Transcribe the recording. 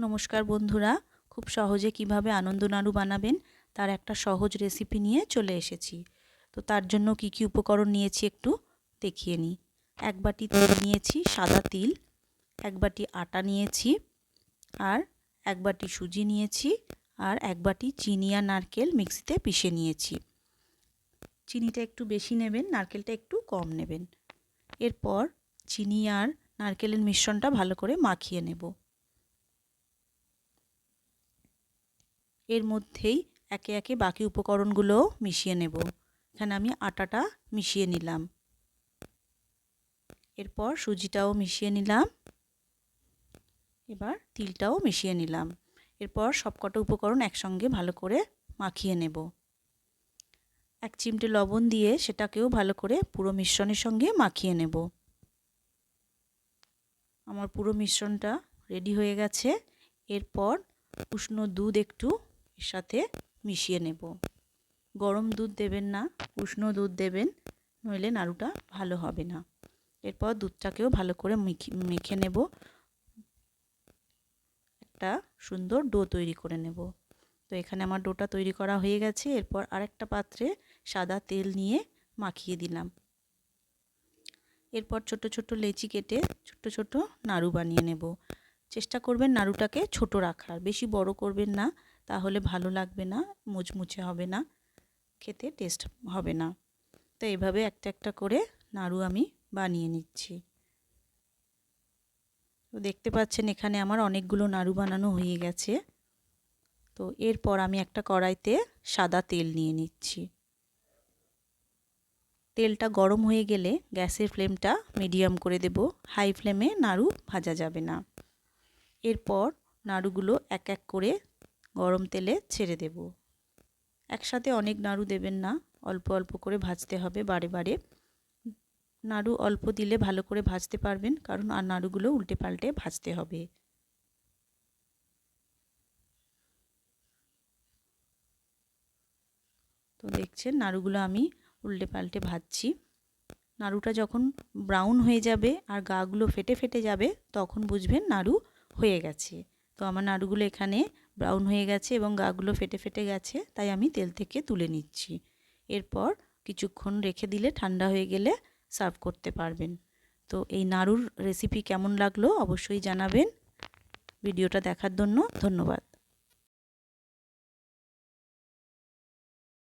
নমস্কার বন্ধুরা, খুব সহজে কিভাবে আনন্দ নাড়ু বানাবেন তার একটা সহজ রেসিপি নিয়ে চলে এসেছি। তো তার জন্য কি কি উপকরণ নিয়েছি একটু দেখিয়ে নিই। 1 বাটি তিল নিয়েছি, সাদা তিল। 1 বাটি আটা নিয়েছি, আর 1 বাটি সুজি নিয়েছি, আর 1 বাটি চিনি আর নারকেল মিক্সিতে পিষে নিয়েছি। চিনিটা একটু বেশি নেবেন, নারকেলটা একটু কম নেবেন। এরপর চিনি আর নারকেলের মিশ্রণটা ভালো করে মাখিয়ে নেব। এর মধ্যেই একে একে বাকি উপকরণগুলোও মিশিয়ে নেব। এখানে আমি আটাটা মিশিয়ে নিলাম, এরপর সুজিটাও মিশিয়ে নিলাম, এবার তিলটাও মিশিয়ে নিলাম। এরপর সবকটা উপকরণ একসঙ্গে ভালো করে মাখিয়ে নেব। 1 চিমটে লবণ দিয়ে সেটাকেও ভালো করে পুরো মিশ্রণের সঙ্গে মাখিয়ে নেব। আমার পুরো মিশ্রণটা রেডি হয়ে গেছে। এরপর উষ্ণ দুধ একটু এর সাথে মিশিয়ে নেব। গরম দুধ দেবেন না, উষ্ণ দুধ দেবেন, নইলে নাড়ুটা ভালো হবে না। এরপর দুধটাকেও ভালো করে মেখে নেব, একটা সুন্দর ডো তৈরি করে নেব। তো এখানে আমার ডোটা তৈরি করা হয়ে গেছে। এরপর আরেকটা পাত্রে সাদা তেল নিয়ে মাখিয়ে দিলাম। এরপর ছোট ছোট লেচি কেটে ছোট ছোট নাড়ু বানিয়ে নেব। চেষ্টা করবেন নাড়ুটাকে ছোট রাখার, বেশি বড় করবেন না, তাহলে ভালো লাগবে না, মুচমুচে হবে না, খেতে টেস্ট হবে না। তো এইভাবে একটা একটা করে নাড়ু আমি বানিয়ে নিচ্ছি। তো দেখতে পাচ্ছেন এখানে আমার অনেকগুলো নাড়ু বানানো হয়ে গেছে। তো এরপর আমি একটা কড়াইতে সাদা তেল নিয়ে নিচ্ছি। তেলটা গরম হয়ে গেলে গ্যাসের ফ্লেমটা মিডিয়াম করে দেব, হাই ফ্লেমে নাড়ু ভাজা যাবে না। এরপর নাড়ুগুলো এক এক করে গরম তেলে ছেড়ে দেব। একসাথে অনেক নাড়ু দেবেন না, অল্প অল্প করে ভাজতে হবে বারে বারে। নাড়ু অল্প দিলে ভালো করে ভাজতে পারবেন, কারণ আর নাড়ুগুলো উল্টে পাল্টে ভাজতে হবে। তো দেখছেন নাড়ুগুলো আমি উল্টে পাল্টে ভাজছি। নাড়ুটা যখন ব্রাউন হয়ে যাবে আর গাগুলো ফেটে ফেটে যাবে, তখন বুঝবেন নাড়ু হয়ে গেছে। তো আমার নাড়ুগুলো এখানে ব্রাউন হয়ে গেছে এবং গাগুলো ফেটে ফেটে গেছে, তাই আমি তেল থেকে তুলে নিচ্ছি। এরপর কিছুক্ষণ রেখে দিলে ঠান্ডা হয়ে গেলে সার্ভ করতে পারবেন। তো এই নাড়ুর রেসিপি কেমন লাগলো অবশ্যই জানাবেন। ভিডিওটা দেখার জন্য ধন্যবাদ।